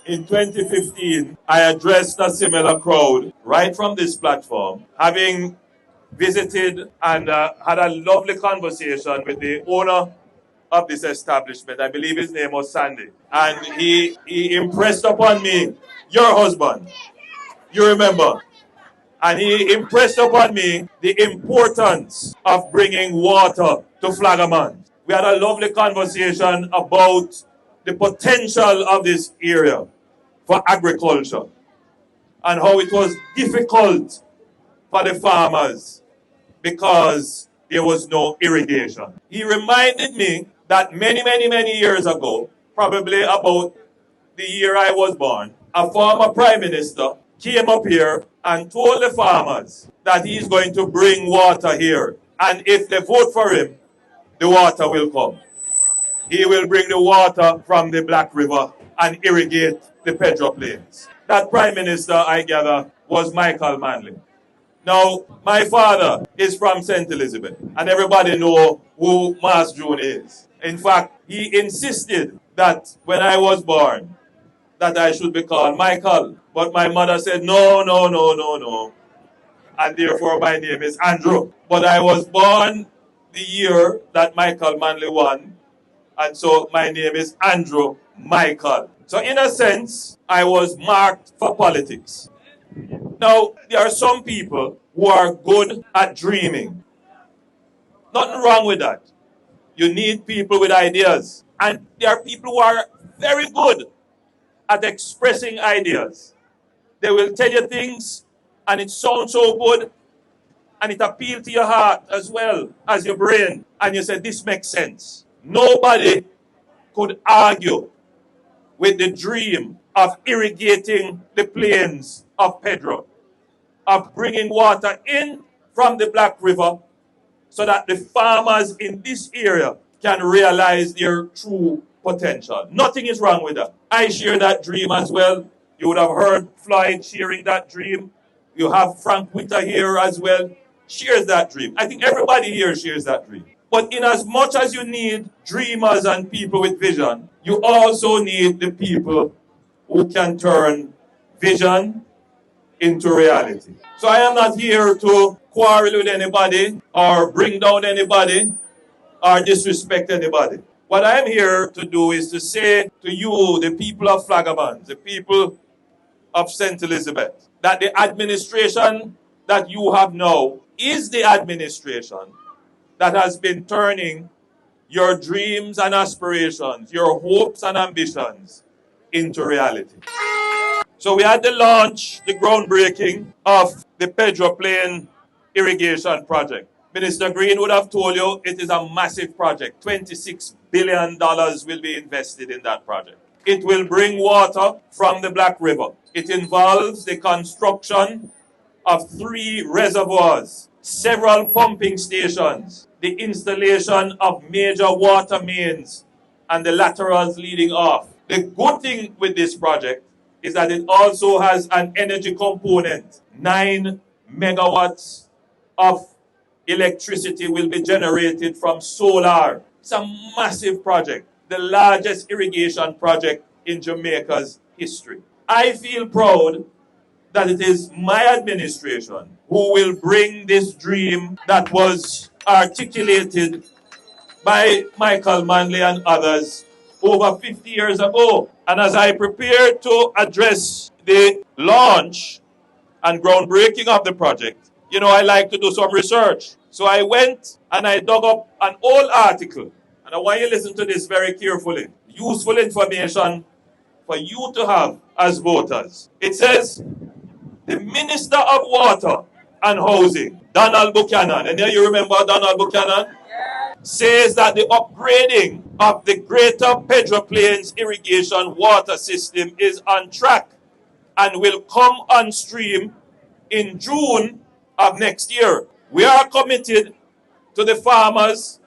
In 2015, I addressed a similar crowd right from this platform, having visited and had a lovely conversation with the owner of this establishment. I believe his name was Sandy. And he impressed upon me, your husband, you remember, and he impressed upon me the importance of bringing water to Flagaman. We had a lovely conversation about the potential of this area for agriculture and how it was difficult for the farmers because there was no irrigation. He reminded me that many years ago, probably about the year I was born, a former prime minister came up here and told the farmers that he's going to bring water here. And if they vote for him, the water will come. He will bring the water from the Black River and irrigate the Pedro Plains. That prime minister, I gather, was Michael Manley. Now, my father is from St. Elizabeth, and everybody know who Mas June is. In fact, he insisted that when I was born, that I should be called Michael. But my mother said, no. And therefore my name is Andrew. But I was born the year that Michael Manley won, and so my name is Andrew Michael. So in a sense, I was marked for politics. Now, there are some people who are good at dreaming. Nothing wrong with that. You need people with ideas. And there are people who are very good at expressing ideas. They will tell you things and it sounds so good and it appeals to your heart as well as your brain. And you say, this makes sense. Nobody could argue with the dream of irrigating the plains of Pedro, of bringing water in from the Black River so that the farmers in this area can realize their true potential. Nothing is wrong with that. I share that dream as well. You would have heard Floyd sharing that dream. You have Frank Witter here as well, shares that dream. I think everybody here shares that dream. But in as much as you need dreamers and people with vision, you also need the people who can turn vision into reality. So I am not here to quarrel with anybody or bring down anybody or disrespect anybody. What I am here to do is to say to you, the people of Flagaman, the people of St. Elizabeth, that the administration that you have now is the administration that has been turning your dreams and aspirations, your hopes and ambitions into reality. So we had the launch, the groundbreaking of the Pedro Plain Irrigation Project. Minister Green would have told you it is a massive project. $26 billion will be invested in that project. It will bring water from the Black River. It involves the construction of 3 reservoirs, several pumping stations, the installation of major water mains, and the laterals leading off. The good thing with this project is that it also has an energy component. 9 megawatts of electricity will be generated from solar. It's a massive project, the largest irrigation project in Jamaica's history. I feel proud that it is my administration who will bring this dream that was articulated by Michael Manley and others over 50 years ago. And as I prepared to address the launch and groundbreaking of the project, you know, I like to do some research. So I went and I dug up an old article. And I want you to listen to this very carefully. Useful information for you to have as voters. It says, the Minister of Water and Housing, Donald Buchanan, and here you remember Donald Buchanan, says that the upgrading of the Greater Pedro Plains irrigation water system is on track and will come on stream in June of next year. We are committed to the farmers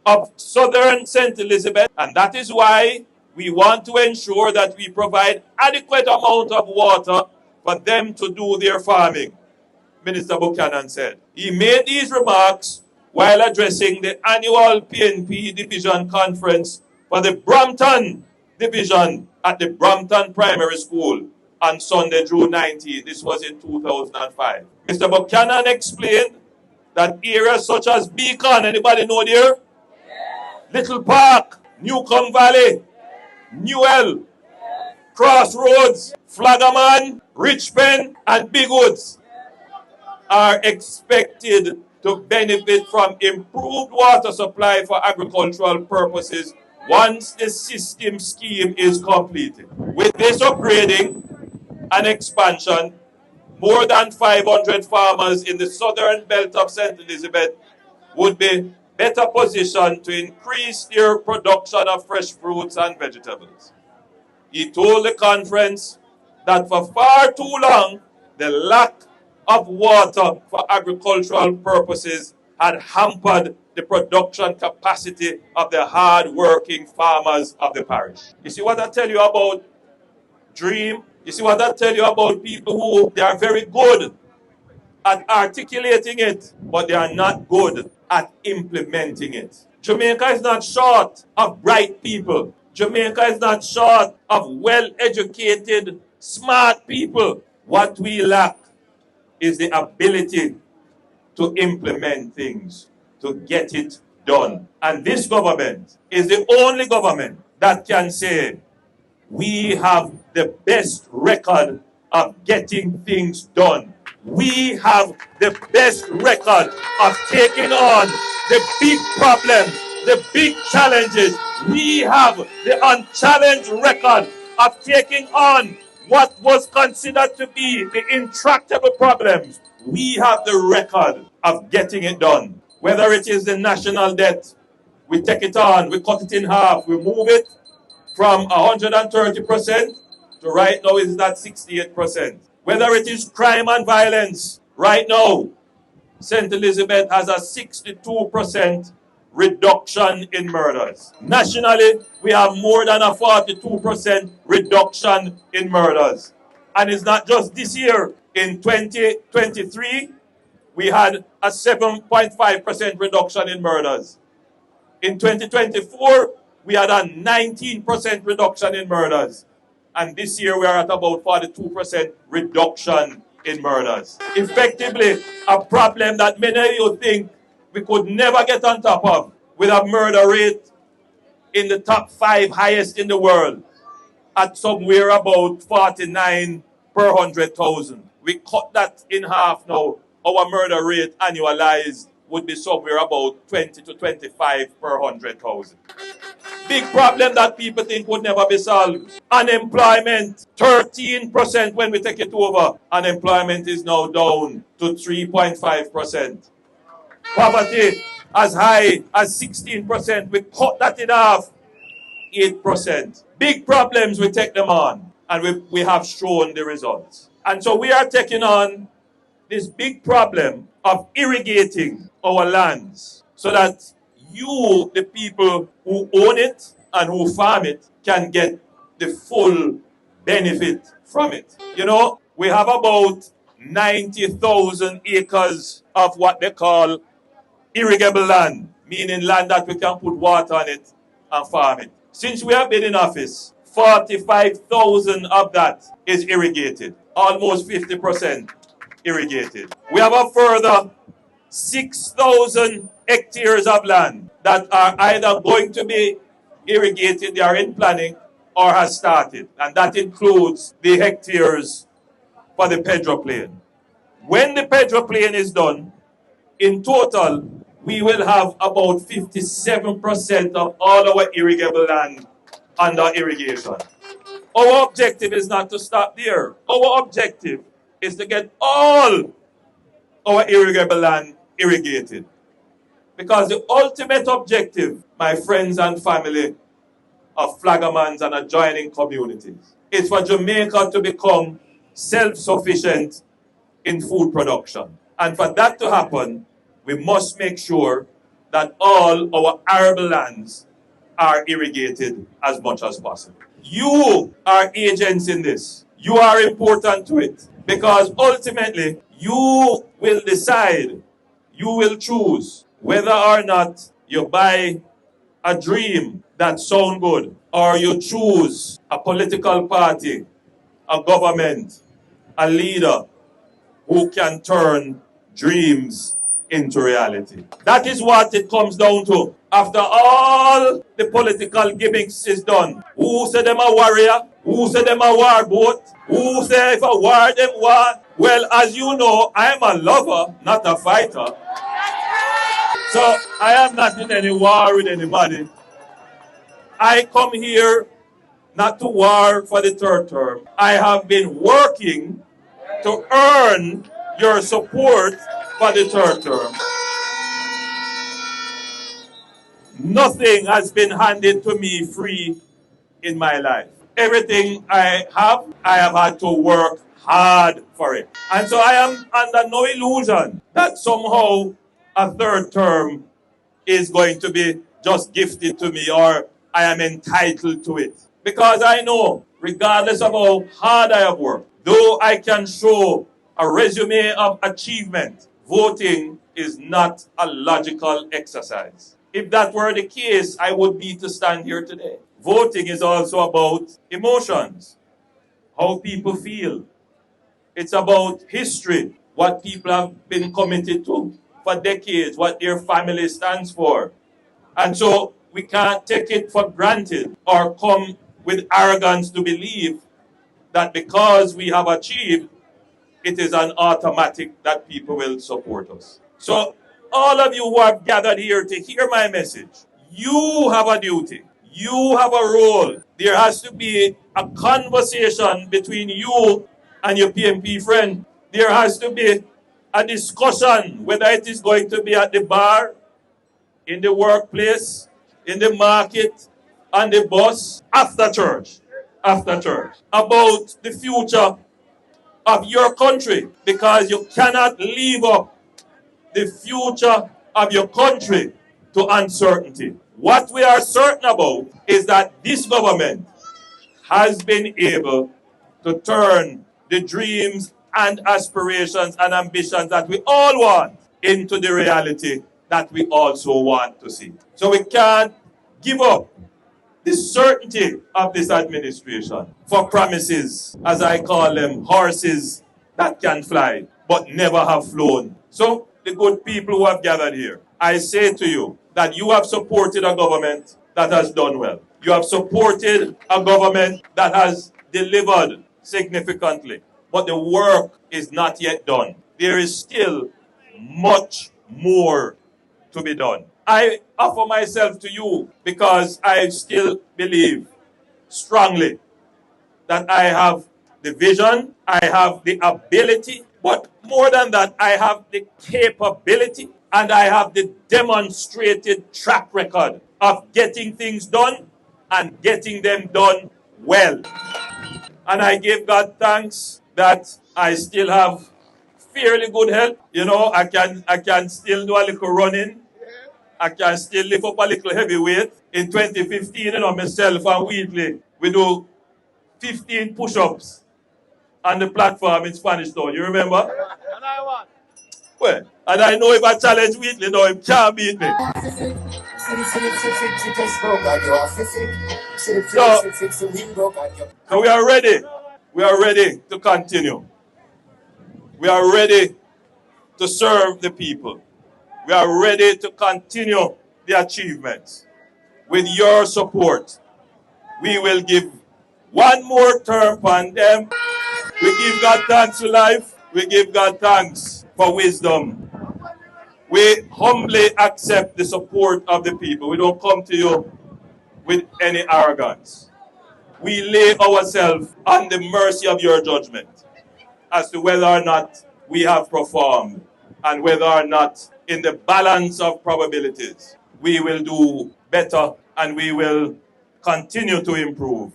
of southern St. Elizabeth, and that is why we want to ensure that we provide adequate amount of water for them to do their farming, Minister Buchanan said. He made these remarks while addressing the annual PNP Division Conference for the Brampton division at the Brampton Primary School on Sunday, June 19. This was in 2005. Mr. Buchanan explained that areas such as Beacon, anybody know there? Little Park, Newcomb Valley, Newell, Crossroads, Flagaman, Richpen, and Big Woods are expected to benefit from improved water supply for agricultural purposes once the system scheme is completed. With this upgrading and expansion, more than 500 farmers in the southern belt of St. Elizabeth would be better positioned to increase their production of fresh fruits and vegetables. He told the conference that for far too long, the lack of water for agricultural purposes had hampered the production capacity of the hard-working farmers of the parish. You see what I tell you about dream? You see what I tell you about people who they are very good at articulating it, but they are not good at implementing it. Jamaica is not short of bright people. Jamaica is not short of well-educated, smart people. What we lack is the ability to implement things, to get it done. And this government is the only government that can say, we have the best record of getting things done. We have the best record of taking on the big problems, the big challenges. We have the unchallenged record of taking on what was considered to be the intractable problems. We have the record of getting it done. Whether it is the national debt, we take it on, we cut it in half, we move it from 130% to right now is at 68%. Whether it is crime and violence, right now, St. Elizabeth has a 62% reduction in murders. Nationally, we have more than a 42% reduction in murders. And it's not just this year. In 2023, we had a 7.5% reduction in murders. In 2024, we had a 19% reduction in murders. And this year we are at about 42% reduction in murders. Effectively, a problem that many of you think we could never get on top of, with a murder rate in the top 5 highest in the world, at somewhere about 49 per 100,000. We cut that in half now. Our murder rate annualized would be somewhere about 20 to 25 per 100,000. Big problem that people think would never be solved. Unemployment, 13% when we take it over. Unemployment is now down to 3.5%. Poverty as high as 16%. We cut that in half, 8%. Big problems, we take them on. And we have shown the results. And so we are taking on this big problem of irrigating our lands so that you, the people who own it and who farm it, can get the full benefit from it. You know, we have about 90,000 acres of what they call irrigable land, meaning land that we can put water on it and farm it. Since we have been in office, 45,000 of that is irrigated, almost 50% irrigated. We have a further 6,000 hectares of land that are either going to be irrigated, they are in planning, or has started. And that includes the hectares for the Pedro Plain. When the Pedro Plain is done, in total, we will have about 57% of all our irrigable land under irrigation. Our objective is not to stop there. Our objective is to get all our irrigable land irrigated. Because the ultimate objective, my friends and family of Flagamans and adjoining communities, is for Jamaica to become self-sufficient in food production. And for that to happen, we must make sure that all our arable lands are irrigated as much as possible. You are agents in this. You are important to it. Because ultimately, you will decide, you will choose whether or not you buy a dream that sound good, or you choose a political party, a government, a leader who can turn dreams into reality. That is what it comes down to. After all the political gimmicks is done, who said them a warrior? Who said them a war boat? Who said if a war them war? Well, as you know, I am a lover, not a fighter. So I am not in any war with anybody. I come here not to war for the third term. I have been working to earn your support for the third term. Nothing has been handed to me free in my life. Everything I have had to work hard for it. And so I am under no illusion that somehow a third term is going to be just gifted to me or I am entitled to it. Because I know, regardless of how hard I have worked, though I can show a resume of achievement, voting is not a logical exercise. If that were the case, I would be to stand here today. Voting is also about emotions, how people feel. It's about history, what people have been committed to for decades, what their family stands for. And so we can't take it for granted or come with arrogance to believe that because we have achieved, it is an automatic that people will support us. So all of you who have gathered here to hear my message, you have a duty. You have a role. There has to be a conversation between you and your PMP friend. There has to be a discussion, whether it is going to be at the bar, in the workplace, in the market, on the bus, after church, about the future of your country, because you cannot leave up the future of your country to uncertainty. What we are certain about is that this government has been able to turn the dreams and aspirations and ambitions that we all want into the reality that we also want to see. So we can't give up the certainty of this administration for promises, as I call them, horses that can fly but never have flown. So the good people who have gathered here, I say to you that you have supported a government that has done well. You have supported a government that has delivered significantly. But the work is not yet done. There is still much more to be done. I offer myself to you because I still believe strongly that I have the vision, I have the ability, but more than that, I have the capability and I have the demonstrated track record of getting things done and getting them done well. And I give God thanks that I still have fairly good health. You know, I can still do a little running. I can still lift up a little heavy weight. In 2015, you know, myself and Wheatley, we do 15 push-ups on the platform in Spanish Town. You remember? And I won. Well, and I know if I challenge Wheatley, no, he can't beat me. So we are ready. We are ready to continue. We are ready to serve the people. We are ready to continue the achievements. With your support, we will give one more term upon them. We give God thanks for life. We give God thanks for wisdom. We humbly accept the support of the people. We don't come to you with any arrogance. We lay ourselves on the mercy of your judgment as to whether or not we have performed and whether or not in the balance of probabilities we will do better and we will continue to improve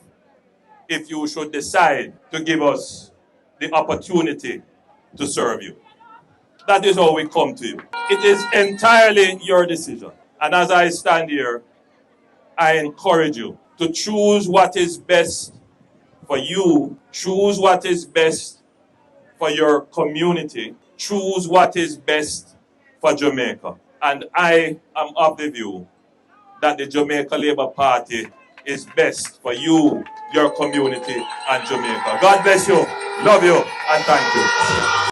if you should decide to give us the opportunity to serve you. That is how we come to you. It is entirely your decision. And as I stand here, I encourage you to choose what is best for you, choose what is best for your community, choose what is best for Jamaica. And I am of the view that the Jamaica Labour Party is best for you, your community, and Jamaica. God bless you, love you, and thank you.